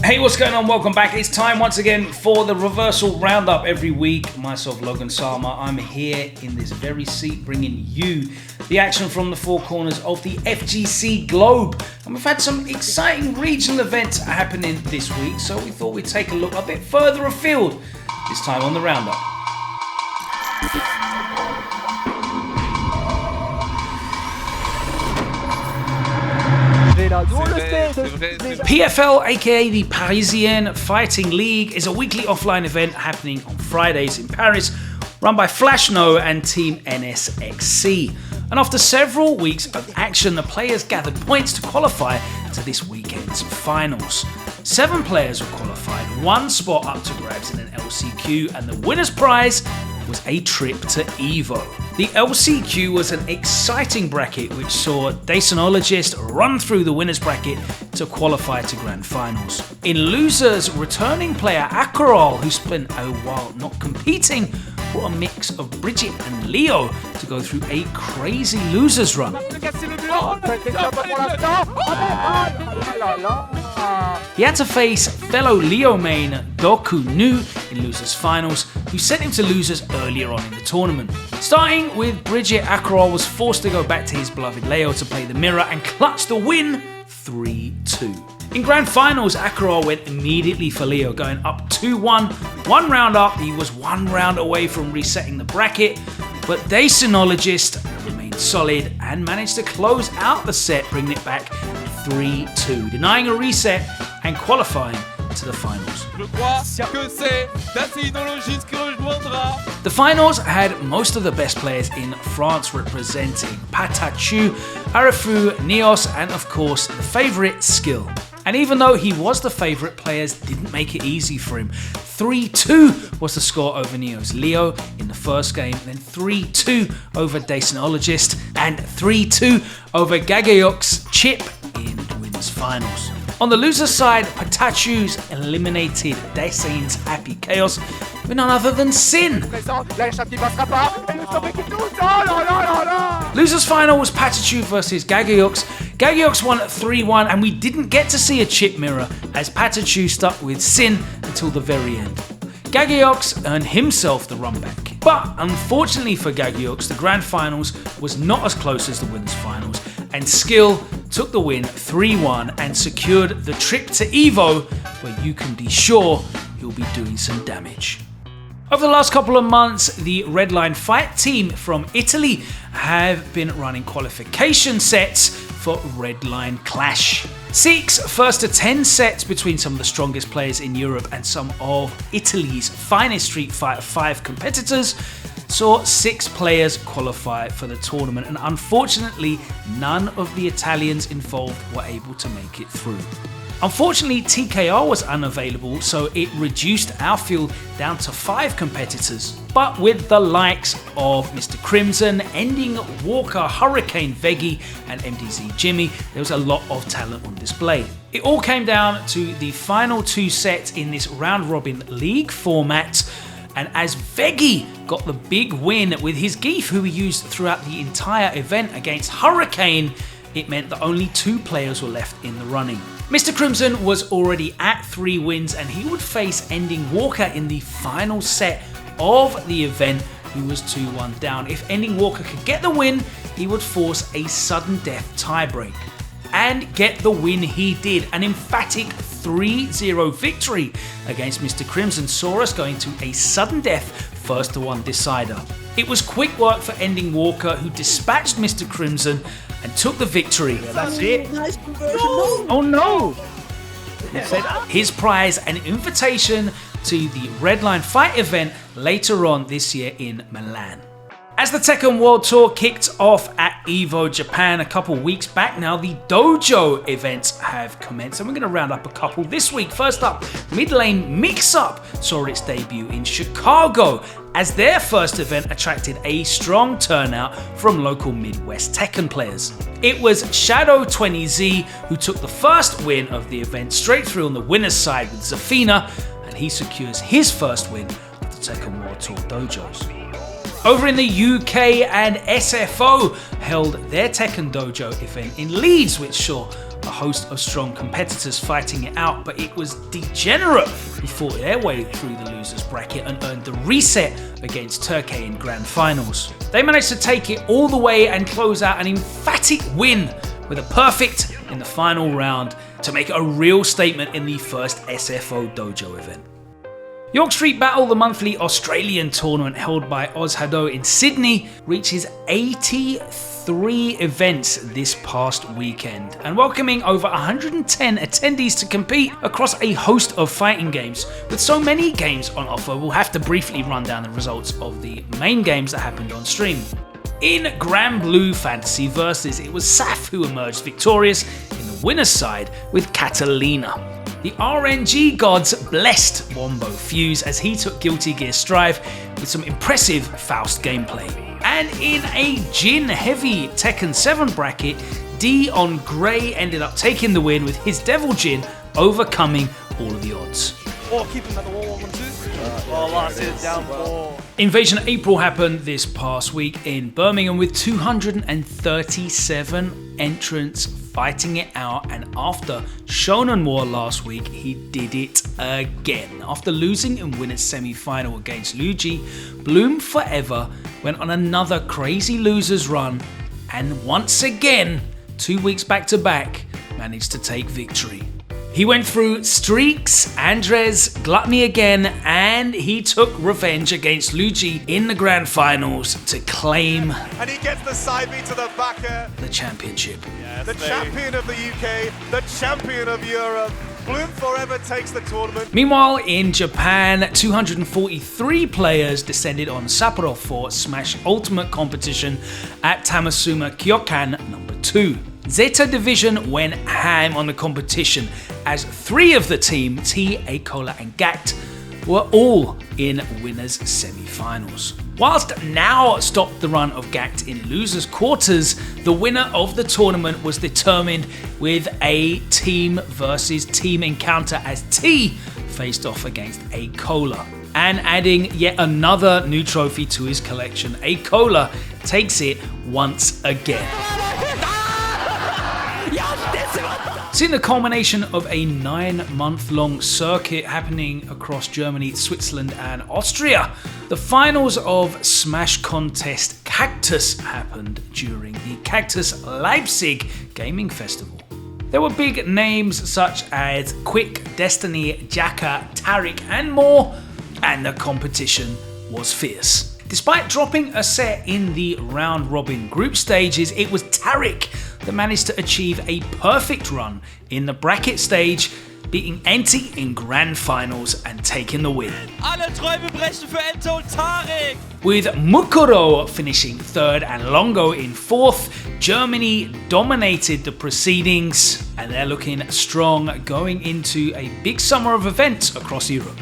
Hey, what's going on? Welcome back. It's time once again for the reversal roundup every week. Myself, Logan Sama. I'm here in this very seat bringing you the action from the four corners of the FGC globe. And we've had some exciting regional events happening this week, so we thought we'd take a look a bit further afield this time on the roundup. PFL, aka the Parisian Fighting League, is a weekly offline event happening on Fridays in Paris, run by Flashno and Team NSXC. And after several weeks of action, the players gathered points to qualify to this weekend's finals. 7 players were qualified, 1 spot up to grabs in an LCQ, and the winner's prize was a trip to EVO. The LCQ was an exciting bracket which saw Dacinologist run through the winner's bracket to qualify to grand finals. In losers, returning player Akerol, who spent a while not competing, brought a mix of Bridget and Leo to go through a crazy losers run. He had to face fellow Leo main Doku Nu in losers finals, who sent him to losers earlier on in the tournament. Starting with Bridget, Akerol was forced to go back to his beloved Leo to play the mirror and clutch the win 3-2. In grand finals, Akerol went immediately for Leo, going up 2-1. 1 round up, he was 1 round away from resetting the bracket, but Dacinologist remained solid and managed to close out the set, bringing it back 3-2, denying a reset and qualifying to the finals. The finals had most of the best players in France representing: Patachu, Arafu, Neos, and of course the favourite, Skill. And even though he was the favourite, players didn't make it easy for him. 3-2 was the score over Neos Leo in the first game, then 3-2 over Dacinologist, and 3-2 over Gagayox Chip in the winners finals. On the loser's side, Patachu's eliminated Dacian's Happy Chaos with none other than Sin. Losers final was Patachu versus Gagayox. Gagayox won at 3-1, and we didn't get to see a chip mirror as Patachu stuck with Sin until the very end. Gagayox earned himself the run back. But unfortunately for Gagayox, the grand finals was not as close as the winners finals, and Skill took the win 3-1 and secured the trip to EVO, where you can be sure he'll be doing some damage. Over the last couple of months, the Redline Fight team from Italy have been running qualification sets for Redline Clash. 6 first to 10 sets between some of the strongest players in Europe and some of Italy's finest Street Fighter 5 competitors saw 6 players qualify for the tournament, and unfortunately none of the Italians involved were able to make it through. Unfortunately, TKR was unavailable, so it reduced our field down to 5 competitors. But with the likes of Mr. Crimson, Ending Walker, Hurricane Veggie, and MDZ Jimmy, there was a lot of talent on display. It all came down to the final 2 sets in this round-robin league format, and as Veggie got the big win with his Geef, who he used throughout the entire event against Hurricane, it meant that only 2 players were left in the running. Mr. Crimson was already at 3 wins, and he would face Ending Walker in the final set of the event, who was 2-1 down. If Ending Walker could get the win, he would force a sudden death tiebreak. And get the win he did, an emphatic 3-0 victory against Mr. Crimson saw us going to a sudden death first to 1 decider. It was quick work for Ending Walker, who dispatched Mr. Crimson and took the victory. Yeah, that's it. Nice conversion. Oh no! His prize, an invitation to the Redline Fight event later on this year in Milan. As the Tekken World Tour kicked off at EVO Japan a couple weeks back now, the Dojo events have commenced, and we're going to round up a couple this week. First up, Midlane Mixup saw its debut in Chicago, as their first event attracted a strong turnout from local Midwest Tekken players. It was Shadow20Z who took the first win of the event straight through on the winner's side with Zafina, and he secures his first win of the Tekken World Tour Dojos. Over in the UK, and SFO held their Tekken Dojo event in Leeds, which saw a host of strong competitors fighting it out, but it was Degenerate who fought their way through the losers bracket and earned the reset against Turkey in grand finals. They managed to take it all the way and close out an emphatic win with a perfect in the final round to make a real statement in the first SFO Dojo event. York Street Battle, the monthly Australian tournament held by Ozhado in Sydney, reaches 83 events this past weekend and welcoming over 110 attendees to compete across a host of fighting games. With so many games on offer, we'll have to briefly run down the results of the main games that happened on stream. In Grand Blue Fantasy Versus, it was Saf who emerged victorious in the winner's side with Catalina. The RNG gods blessed Wombo Fuse as he took Guilty Gear Strive with some impressive Faust gameplay. And in a Jin heavy Tekken 7 bracket, D on Grey ended up taking the win with his Devil Jin overcoming all of the odds. Oh, keep him at the wall, 1-2. Last hit down 4. Invasion April happened this past week in Birmingham with 237 entrants fighting it out, and after Shonen War last week, he did it again. After losing in winner's semi-final against Luigi, Bloom Forever went on another crazy losers run, and once again, 2 weeks back to back, managed to take victory. He went through Streaks, Andres, Gluttony again, and he took revenge against Luigi in the grand finals to claim And he gets the side beat to the backer. the championship. Yes, the champion of the UK, the champion of Europe. Bloom Forever takes the tournament. Meanwhile, in Japan, 243 players descended on Sapporo for Smash Ultimate competition at Tamasuma Kyokkan number 2. Zeta Division went ham on the competition as 3 of the team, T, Acola and Gact, were all in winners semi-finals. Whilst Now stopped the run of Gact in losers quarters, the winner of the tournament was determined with a team versus team encounter as T faced off against Acola. And adding yet another new trophy to his collection, Acola takes it once again. Seeing the culmination of a 9-month-long circuit happening across Germany, Switzerland and Austria, the finals of Smash Contest Caggtus happened during the Caggtus Leipzig Gaming Festival. There were big names such as Quick, Destiny, Jaka, Tariq and more, and the competition was fierce. Despite dropping a set in the round-robin group stages, it was Tariq that managed to achieve a perfect run in the bracket stage, beating Enti in grand finals and taking the win. Alle Träume brechen für Ente und Tariq! With Mukuro finishing 3rd and Longo in 4th, Germany dominated the proceedings and they're looking strong going into a big summer of events across Europe.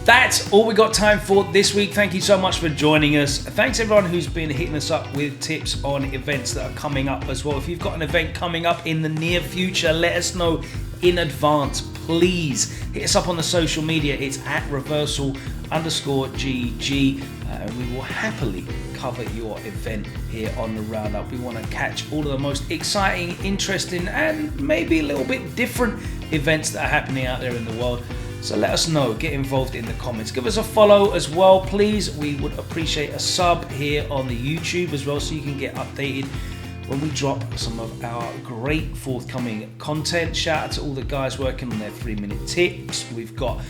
That's all we got time for this week. Thank you so much for joining us. Thanks everyone who's been hitting us up with tips on events that are coming up as well. If you've got an event coming up in the near future, let us know in advance. Please hit us up on the social media. It's at reversal_GG. And we will happily cover your event here on the Roundup. We want to catch all of the most exciting, interesting, and maybe a little bit different events that are happening out there in the world. So let us know, get involved in the comments. Give us a follow as well, please. We would appreciate a sub here on the YouTube as well so you can get updated when we drop some of our great forthcoming content. Shout out to all the guys working on their 3-minute tips. We've got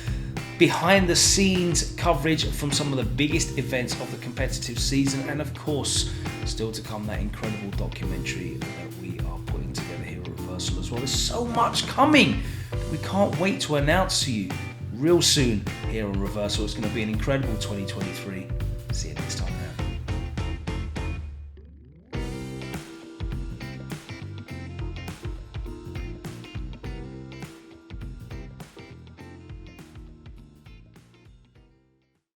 behind the scenes coverage from some of the biggest events of the competitive season. And of course, still to come, that incredible documentary that we are putting together here at Reversal as well. There's so much coming. We can't wait to announce to you real soon here on Reversal. It's going to be an incredible 2023. See you next time, man.